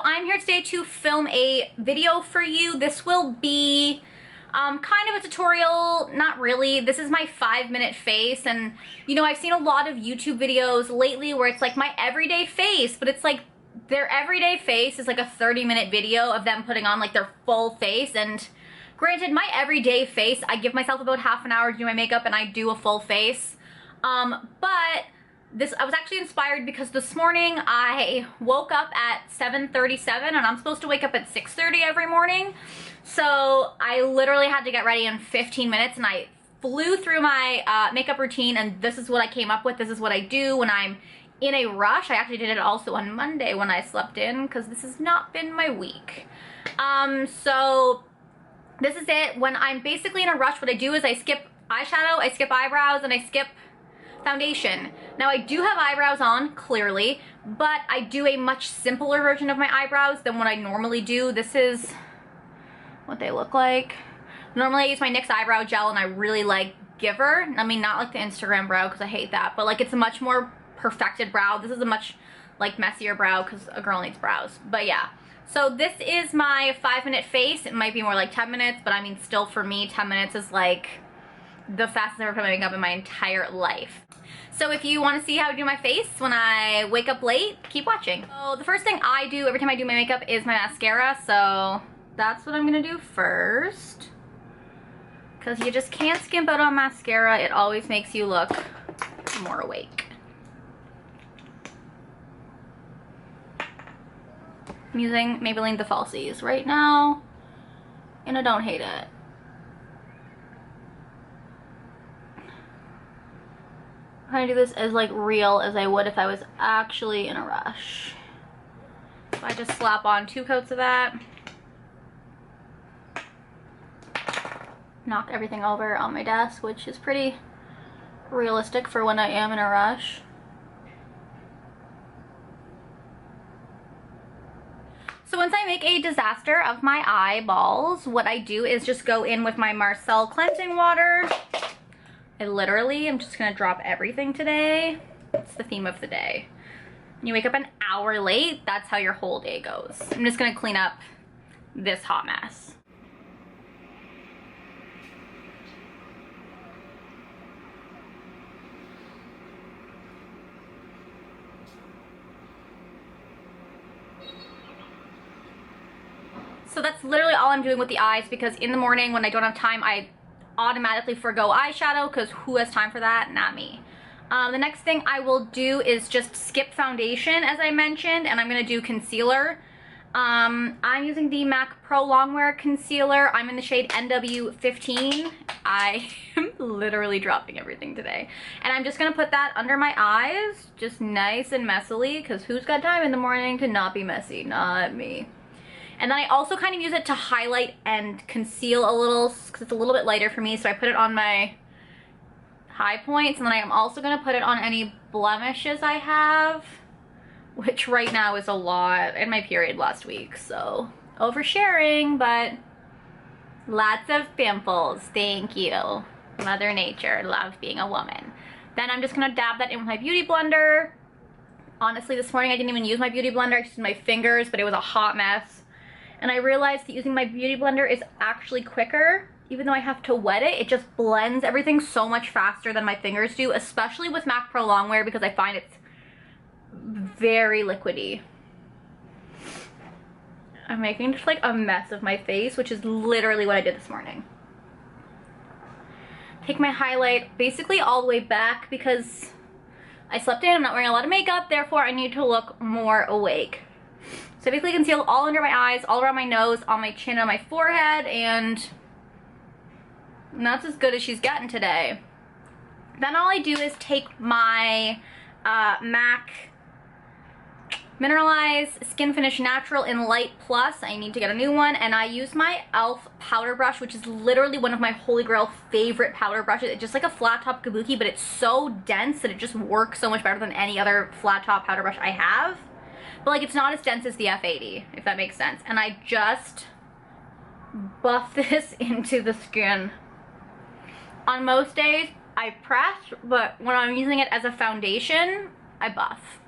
I'm here today to film a video for you. This will be kind of a tutorial, not really. This is my 5-minute face, and you know, I've seen a lot of YouTube videos lately where it's like my everyday face, but it's like their everyday face is like a 30-minute video of them putting on like their full face. And granted, my everyday face, I give myself about half an hour to do my makeup and I do a full face. But I was actually inspired because this morning I woke up at 7:37 and I'm supposed to wake up at 6:30 every morning. So I literally had to get ready in 15 minutes and I flew through my makeup routine, and this is what I came up with. This is what I do when I'm in a rush. I actually did it also on Monday when I slept in because this has not been my week. So this is it. When I'm basically in a rush, what I do is I skip eyeshadow, I skip eyebrows, and I skip foundation. Now I do have eyebrows on, clearly, but I do a much simpler version of my eyebrows than what I normally do. This is what they look like. Normally I use my NYX eyebrow gel and I really like Giver. I mean, not like the Instagram brow because I hate that, but like it's a much more perfected brow. This is a much like messier brow because a girl needs brows. But yeah, so this is my 5-minute face. It might be more like 10 minutes, but I mean, still for me, 10 minutes is like the fastest I've ever put my makeup in my entire life. So if you want to see how I do my face when I wake up late, keep watching. So the first thing I do every time I do my makeup is my mascara. So that's what I'm gonna do first, because you just can't skimp out on mascara. It always makes you look more awake. I'm using Maybelline The Falsies right now, and I don't hate it. I'm trying to do this as like real as I would if I was actually in a rush. So I just slap on 2 coats of that. Knock everything over on my desk, which is pretty realistic for when I am in a rush. So once I make a disaster of my eyeballs, what I do is just go in with my Marcel cleansing water. I literally am just gonna drop everything today. It's the theme of the day. When you wake up an hour late, that's how your whole day goes. I'm just gonna clean up this hot mess. So that's literally all I'm doing with the eyes, because in the morning when I don't have time, I automatically forgo eyeshadow because who has time for that? Not me. The next thing I will do is just skip foundation, as I mentioned, and I'm going to do concealer. I'm using the MAC Pro Longwear Concealer. I'm in the shade NW15. I am literally dropping everything today. And I'm just going to put that under my eyes, just nice and messily, because who's got time in the morning to not be messy? Not me. And then I also kind of use it to highlight and conceal a little, because it's a little bit lighter for me, so I put it on my high points, and then I am also going to put it on any blemishes I have, which right now is a lot, and my period last week, so oversharing, but lots of pimples. Thank you, Mother Nature. Love being a woman. Then I'm just going to dab that in with my beauty blender. Honestly, this morning I didn't even use my beauty blender. I just used my fingers, but it was a hot mess. And I realized that using my beauty blender is actually quicker. Even though I have to wet it, it just blends everything so much faster than my fingers do, especially with MAC Pro Longwear, because I find it's very liquidy. I'm making just like a mess of my face, which is literally what I did this morning. Take my highlight basically all the way back because I slept in, I'm not wearing a lot of makeup, therefore I need to look more awake. So basically conceal all under my eyes, all around my nose, on my chin, on my forehead, and that's as good as she's gotten today. Then all I do is take my MAC Mineralized Skin Finish Natural in Light Plus. I need to get a new one, and I use my e.l.f. powder brush, which is literally one of my holy grail favorite powder brushes. It's just like a flat top kabuki, but it's so dense that it just works so much better than any other flat top powder brush I have. But like, it's not as dense as the F80, if that makes sense. And I just buff this into the skin. On most days, I press, but when I'm using it as a foundation, I buff.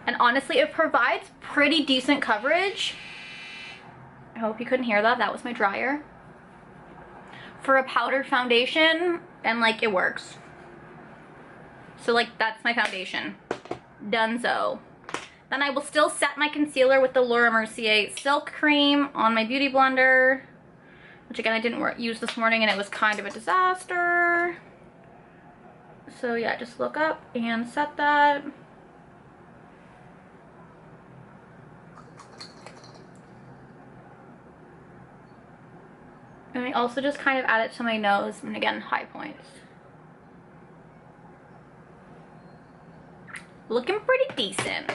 And honestly, it provides pretty decent coverage. I hope you couldn't hear that. That was my dryer. For a powder foundation, and like it works. So like that's my foundation. Donezo. Then I will still set my concealer with the Laura Mercier Silk Cream on my Beauty Blender, which again I didn't use this morning and it was kind of a disaster. So yeah, just look up and set that. And I also just kind of add it to my nose, and again, high points. Looking pretty decent.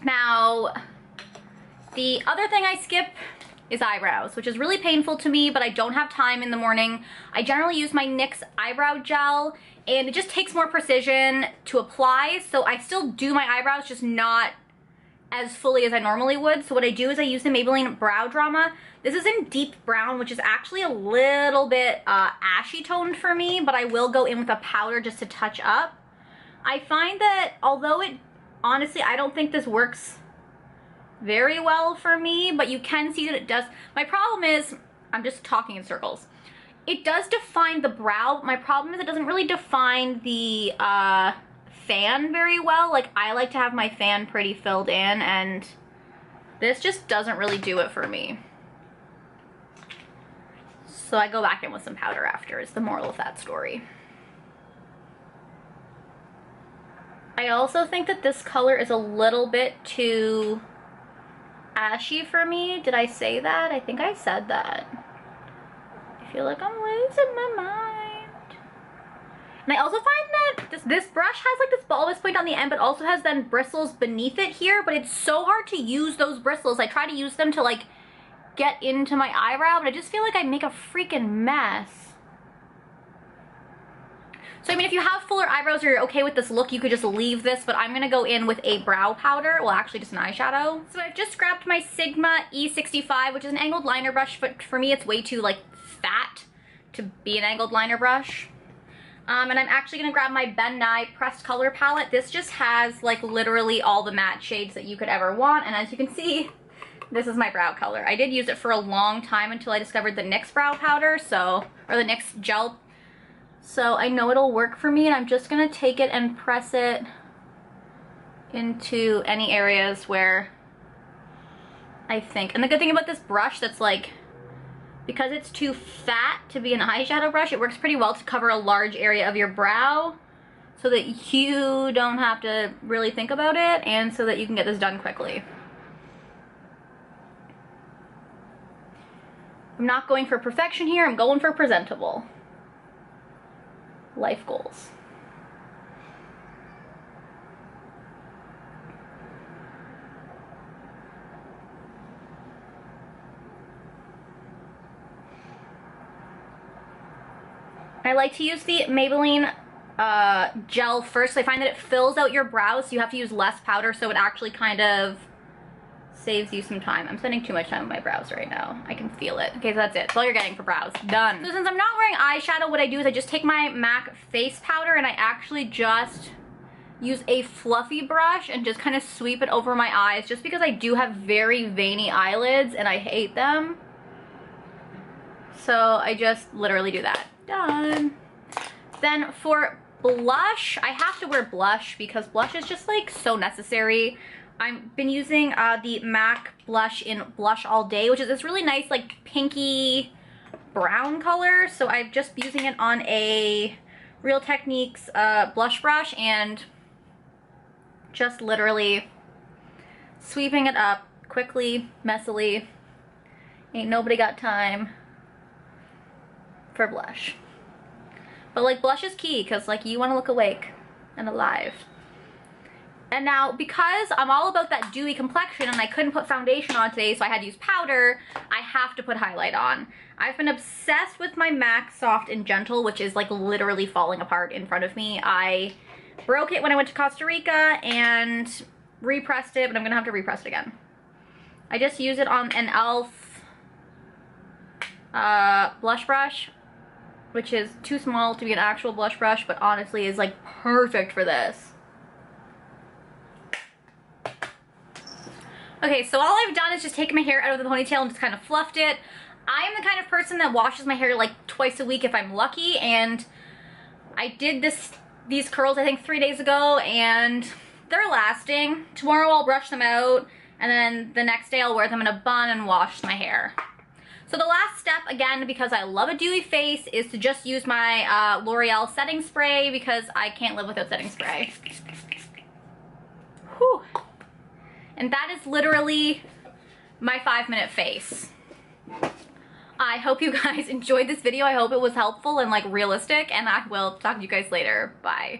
Now, the other thing I skip is eyebrows, which is really painful to me, but I don't have time in the morning. I generally use my NYX eyebrow gel, and it just takes more precision to apply, so I still do my eyebrows, just not as fully as I normally would. So what I do is I use the Maybelline Brow Drama. This is in deep brown, which is actually a little bit ashy toned for me, but I will go in with a powder just to touch up. I find that although it, honestly, I don't think this works very well for me, but you can see that it does. My problem is, I'm just talking in circles. It does define the brow. My problem is it doesn't really define the fan very well. Like, I like to have my fan pretty filled in, and this just doesn't really do it for me. So I go back in with some powder after, is the moral of that story. I also think that this color is a little bit too ashy for me. Did I say that? I think I said that. I feel like I'm losing my mind. And I also find that this brush has like this bulbous point on the end, but also has then bristles beneath it here, but it's so hard to use those bristles. I try to use them to like get into my eyebrow, but I just feel like I make a freaking mess. So I mean, if you have fuller eyebrows or you're okay with this look, you could just leave this, but I'm gonna go in with a brow powder, well actually just an eyeshadow. So I've just grabbed my Sigma E65, which is an angled liner brush, but for me it's way too like fat to be an angled liner brush. And I'm actually gonna grab my Ben Nye Pressed Color Palette. This just has like literally all the matte shades that you could ever want, and as you can see, this is my brow color. I did use it for a long time until I discovered the NYX brow powder, or the NYX gel. So I know it'll work for me, and I'm just gonna take it and press it into any areas where I think. And the good thing about this brush that's like, because it's too fat to be an eyeshadow brush, it works pretty well to cover a large area of your brow so that you don't have to really think about it, and so that you can get this done quickly. I'm not going for perfection here, I'm going for presentable. Life goals. I like to use the Maybelline gel first. I find that it fills out your brows, so you have to use less powder, so it actually kind of saves you some time. I'm spending too much time on my brows right now. I can feel it. Okay, so that's it. That's all you're getting for brows. Done. So since I'm not wearing eyeshadow, what I do is I just take my MAC face powder and I actually just use a fluffy brush and just kind of sweep it over my eyes, just because I do have very veiny eyelids and I hate them. So I just literally do that. Done. Then for blush, I have to wear blush because blush is just like so necessary. I've been using the MAC blush in Blush All Day, which is this really nice like pinky brown color. So I'm just using it on a Real Techniques blush brush and just literally sweeping it up quickly, messily. Ain't nobody got time for blush. But like blush is key because like you want to look awake and alive. And now, because I'm all about that dewy complexion and I couldn't put foundation on today, so I had to use powder, I have to put highlight on. I've been obsessed with my MAC Soft and Gentle, which is like literally falling apart in front of me. I broke it when I went to Costa Rica and repressed it, but I'm gonna have to repress it again. I just use it on an e.l.f. Blush brush, which is too small to be an actual blush brush, but honestly is like perfect for this. Okay, so all I've done is just taken my hair out of the ponytail and just kind of fluffed it. I am the kind of person that washes my hair like twice a week if I'm lucky, and I did these curls I think 3 days ago, and they're lasting. Tomorrow I'll brush them out, and then the next day I'll wear them in a bun and wash my hair. So the last step, again, because I love a dewy face, is to just use my L'Oreal setting spray, because I can't live without setting spray. Whew. And that is literally my 5-minute face. I hope you guys enjoyed this video. I hope it was helpful and like realistic, and I will talk to you guys later. Bye.